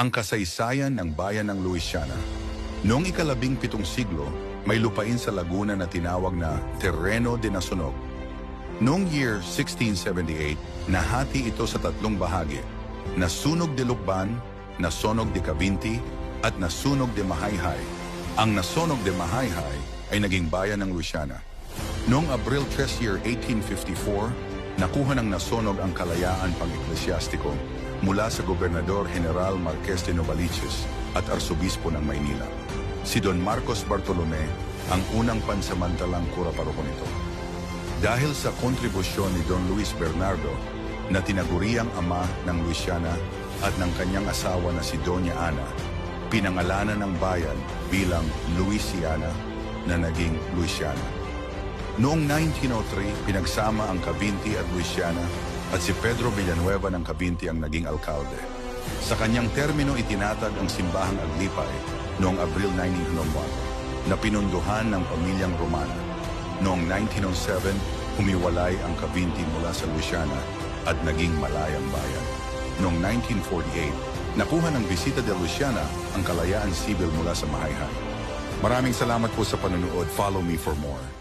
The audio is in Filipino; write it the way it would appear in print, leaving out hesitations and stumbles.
ang kasaysayan ng bayan ng Luisiana. Noong ika-17 siglo, may lupain sa Laguna na tinawag na Terreno de Nasunog. Noong year 1678, nahati ito sa tatlong bahagi: Nasunog de Lucban, Nasunog de Cavinti, at Nasunog de Mahayhay. Ang Nasunog de Mahayhay ay naging bayan ng Luisiana. Noong Abril 3 year 1854, nakuha ng Nasunog ang kalayaan pang-eklesyastiko mula sa Gobernador General Marquez de Novaliches at Arsobispo ng Maynila. Si Don Marcos Bartolome ang unang pansamantalang kura-paroko nito. Dahil sa kontribusyon ni Don Luis Bernardo na tinaguriang ama ng Luisiana at ng kanyang asawa na si Doña Ana, pinangalanan ng bayan bilang Louisiana na naging Luisiana. Noong 1903, pinagsama ang Cavinti at Luisiana at si Pedro Villanueva ng Cavinti ang naging alkalde. Sa kanyang termino itinatag ang simbahang Aglipay noong Abril 1901 na pinunduhan ng pamilyang Romana. Noong 1907, humiwalay ang Cavinti mula sa Luisiana at naging Malayang Bayan. Noong 1948, nakuha ng Visita de Luisiana ang kalayaan sibil mula sa Mahayhay. Maraming salamat po sa panunood. Follow me for more.